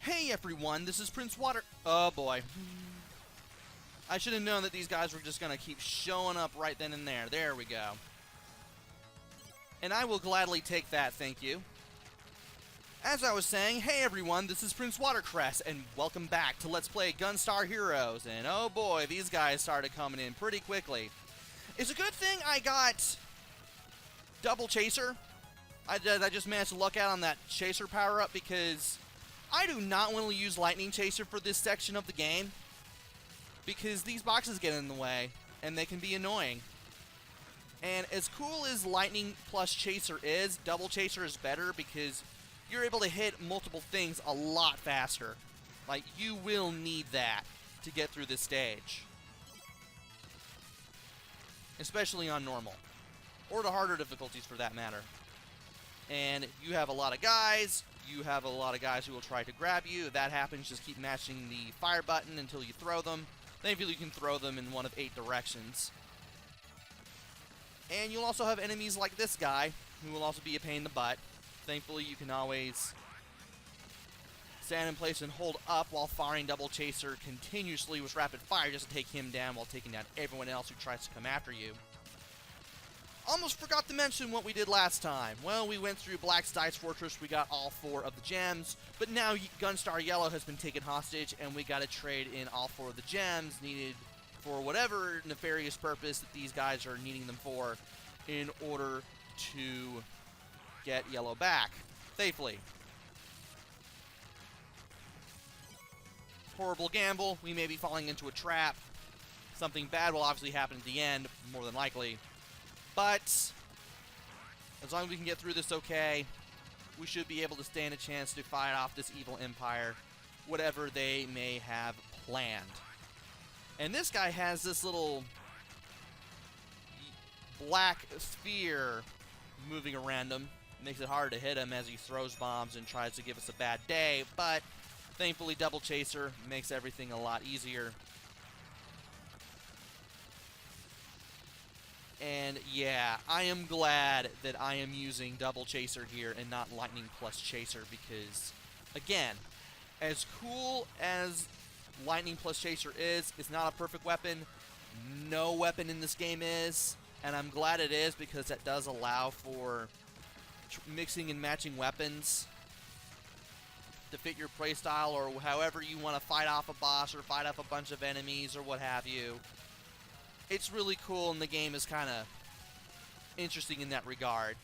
Hey everyone, this is PrinceWater. Oh boy. I should have known that these guys were just going to keep showing up right then and there. There we go. And I will gladly take that, thank you. As I was saying, hey everyone, this is PrinceWatercress, and welcome back to Let's Play Gunstar Heroes. And oh boy, these guys started coming in pretty quickly. It's a good thing I got Double Chaser. I just managed to luck out on that Chaser power-up because I do not want to use Lightning Chaser for this section of the game, because these boxes get in the way, and they can be annoying. And as cool as Lightning plus Chaser is, Double Chaser is better because you're able to hit multiple things a lot faster. Like, you will need that to get through this stage. Especially on normal. Or the harder difficulties for that matter. And you have a lot of guys. You have a lot of guys who will try to grab you. If that happens, just keep mashing the fire button until you throw them. Thankfully, you can throw them in one of 8 directions. And you'll also have enemies like this guy, who will also be a pain in the butt. Thankfully, you can always stand in place and hold up while firing Double Chaser continuously with rapid fire just to take him down while taking down everyone else who tries to come after you. Almost forgot to mention what we did last time. Well, we went through Black's Dice Fortress, we got all 4 of the gems, but now Gunstar Yellow has been taken hostage, and we gotta trade in all 4 of the gems needed for whatever nefarious purpose that these guys are needing them for in order to get Yellow back safely. Horrible gamble. We may be falling into a trap. Something bad will obviously happen at the end, more than likely. But as long as we can get through this okay, we should be able to stand a chance to fight off this evil empire, whatever they may have planned. And this guy has this little black sphere moving around him. It makes it hard to hit him as he throws bombs and tries to give us a bad day, but thankfully Double Chaser makes everything a lot easier. And yeah, I am glad that I am using Double Chaser here and not Lightning plus Chaser because, again, as cool as Lightning plus Chaser is, it's not a perfect weapon. No weapon in this game is, and I'm glad it is because that does allow for mixing and matching weapons to fit your playstyle or however you want to fight off a boss or fight off a bunch of enemies or what have you. It's really cool, and the game is kind of interesting in that regard.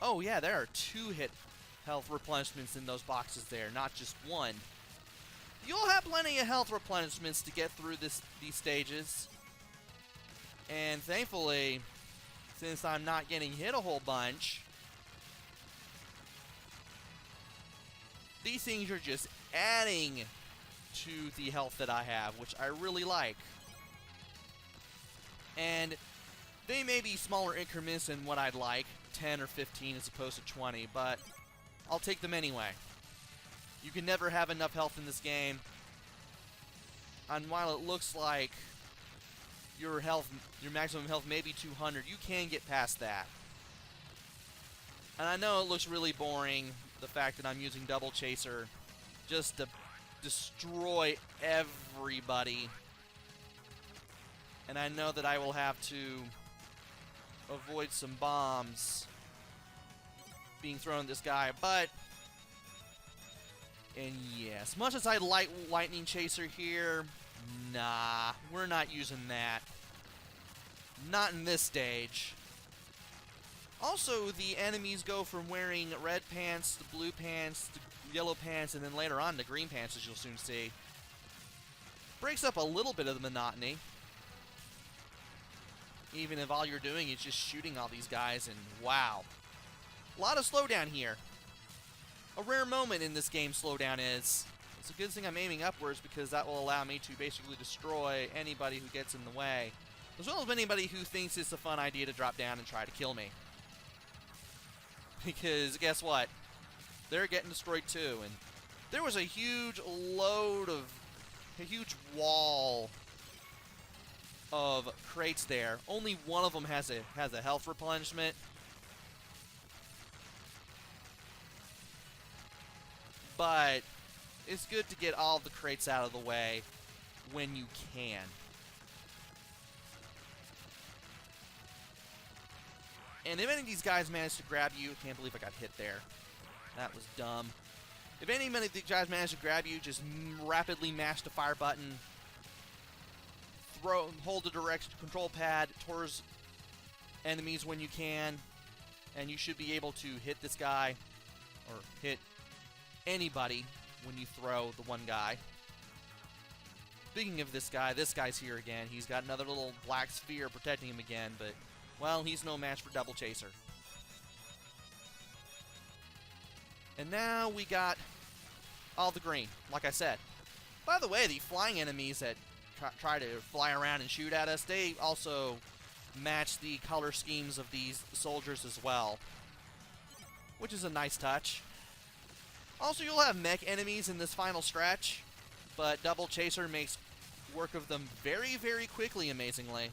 Oh yeah, there are 2 hit health replenishments in those boxes there, not just 1. You'll have plenty of health replenishments to get through these stages. And thankfully, since I'm not getting hit a whole bunch, these things are just adding to the health that I have, which I really like. And they may be smaller increments than what I'd like, 10 or 15 as opposed to 20, but I'll take them anyway. You can never have enough health in this game. And while it looks like your maximum health may be 200, you can get past that. And I know it looks really boring, the fact that I'm using Double Chaser just to destroy everybody. And I know that I will have to avoid some bombs being thrown at this guy, but and yes, much as I like Lightning Chaser here, nah, we're not using that. Not in this stage. Also, the enemies go from wearing red pants to blue pants to yellow pants, and then later on to green pants, as you'll soon see. Breaks up a little bit of the monotony. Even if all you're doing is just shooting all these guys, and wow. A lot of slowdown here. A rare moment in this game, slowdown is. It's a good thing I'm aiming upwards because that will allow me to basically destroy anybody who gets in the way. As well as anybody who thinks it's a fun idea to drop down and try to kill me. Because guess what? They're getting destroyed too. And there was a huge wall of crates there. Only one of them has a health replenishment. but it's good to get all the crates out of the way when you can. And if any of these guys manage to grab you, I can't believe I got hit there. That was dumb. If any of these guys manage to grab you, just rapidly mash the fire button. Hold the direction control pad towards enemies when you can, and you should be able to hit this guy, or hit anybody when you throw the one guy. Speaking of this guy's here again. He's got another little black sphere protecting him again, but, well, he's no match for Double Chaser. And now we got all the green, like I said. By the way, the flying enemies that try to fly around and shoot at us, they also match the color schemes of these soldiers as well, which is a nice touch. Also, you'll have mech enemies in this final stretch, but Double Chaser makes work of them very, very quickly, amazingly.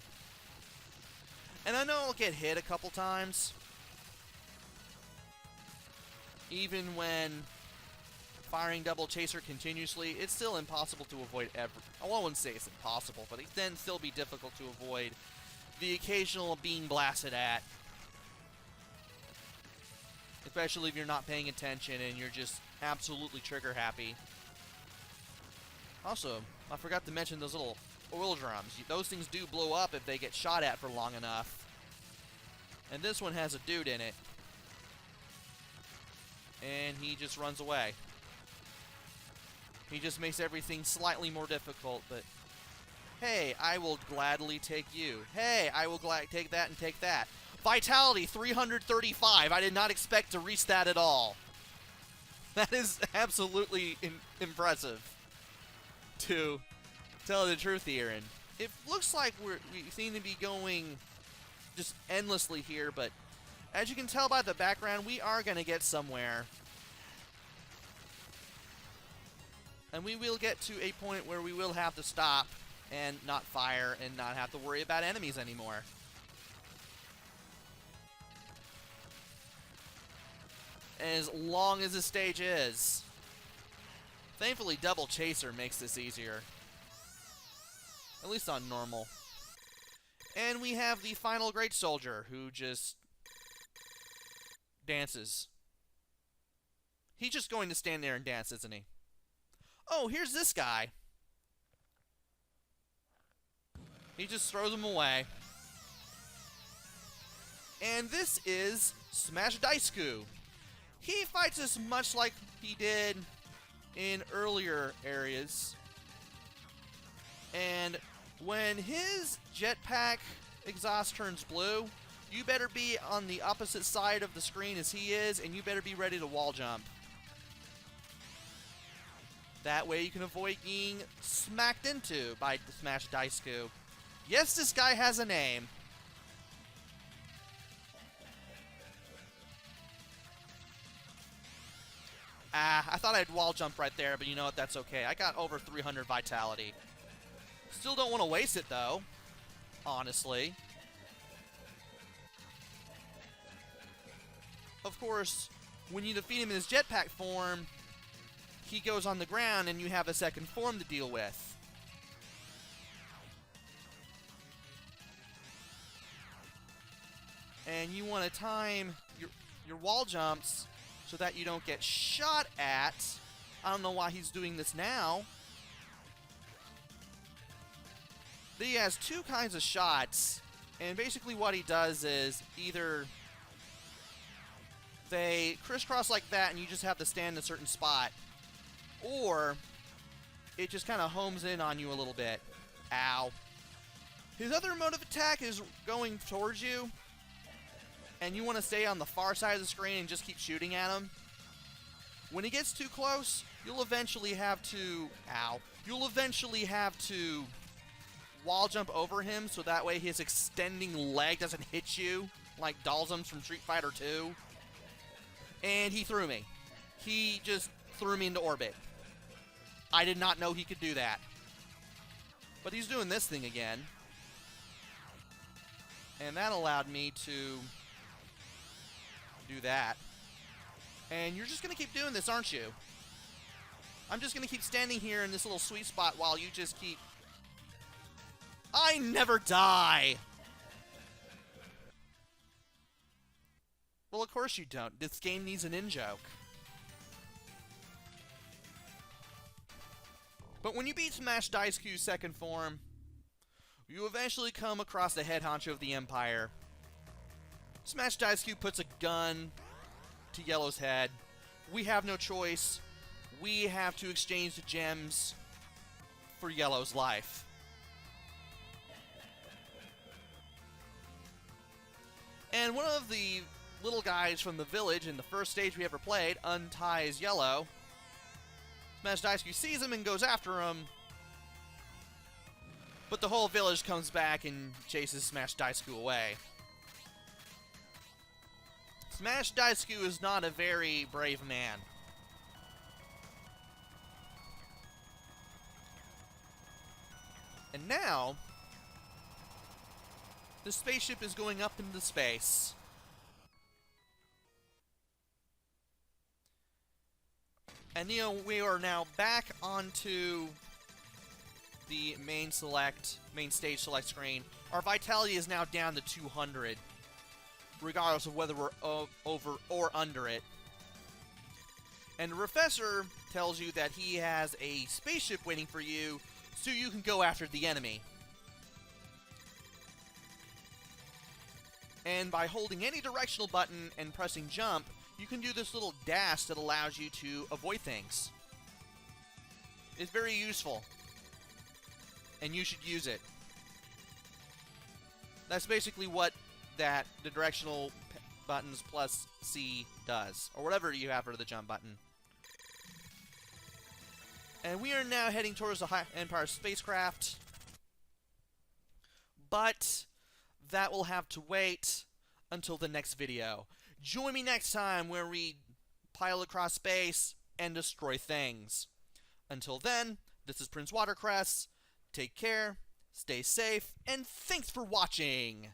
And I know I'll get hit a couple times, even when firing Double Chaser continuously. It's still impossible to avoid I wouldn't say it's impossible, but it can still be difficult to avoid the occasional being blasted at. Especially if you're not paying attention and you're just absolutely trigger happy. Also, I forgot to mention those little oil drums. Those things do blow up if they get shot at for long enough. And this one has a dude in it. And he just runs away. He just makes everything slightly more difficult, but hey, I will gladly take you. Hey, I will take that and take that. Vitality, 335. I did not expect to reach that at all. That is absolutely impressive, to tell the truth here. And it looks like we seem to be going just endlessly here, but as you can tell by the background, we are going to get somewhere. And we will get to a point where we will have to stop and not fire and not have to worry about enemies anymore. As long as the stage is. Thankfully, Double Chaser makes this easier. At least on normal. And we have the final Great Soldier, who just dances. He's just going to stand there and dance, isn't he? Oh, here's this guy. He just throws him away. And this is Smash Daisuke. He fights us much like he did in earlier areas. And when his jetpack exhaust turns blue, you better be on the opposite side of the screen as he is, and you better be ready to wall jump. That way you can avoid being smacked into by the Smash Daisuke. Yes, this guy has a name. I thought I'd wall jump right there, but you know what, that's okay. I got over 300 vitality. Still don't want to waste it, though. Honestly. Of course, when you defeat him in his jetpack form, he goes on the ground and you have a second form to deal with. And you want to time your wall jumps so that you don't get shot at. I don't know why he's doing this now. But he has two kinds of shots, and basically what he does is either they crisscross like that and you just have to stand in a certain spot, or it just kind of homes in on you a little bit. Ow. His other mode of attack is going towards you, and you want to stay on the far side of the screen and just keep shooting at him. When he gets too close, you'll eventually have to... Ow. You'll eventually have to wall jump over him, so that way his extending leg doesn't hit you, like Dalsum's from Street Fighter 2. And he threw me. He just threw me into orbit. I did not know he could do that. But he's doing this thing again. And that allowed me to do that. And you're just going to keep doing this, aren't you? I'm just gonna keep standing here in this little sweet spot while you just keep... I never die! Well, of course you don't. This game needs an in-joke. But when you beat Smash Daisuke's second form, you eventually come across the head honcho of the Empire. Smash Daisuke puts a gun to Yellow's head. We have no choice. We have to exchange the gems for Yellow's life. And one of the little guys from the village in the first stage we ever played unties Yellow. Smash Daisuke sees him and goes after him. But the whole village comes back and chases Smash Daisuke away. Smash Daisuke is not a very brave man. And now, the spaceship is going up into space. And we are now back onto the main stage select screen. Our vitality is now down to 200, regardless of whether we're over or under it. And the professor tells you that he has a spaceship waiting for you, so you can go after the enemy. And by holding any directional button and pressing jump, you can do this little dash that allows you to avoid things. It's very useful, and you should use it. That's basically what the directional buttons plus C does, or whatever you have for the jump button. And we are now heading towards the Empire spacecraft, but that will have to wait until the next video. Join me next time where we pilot across space and destroy things. Until then, this is PrinceWatercress. Take care, stay safe, and thanks for watching!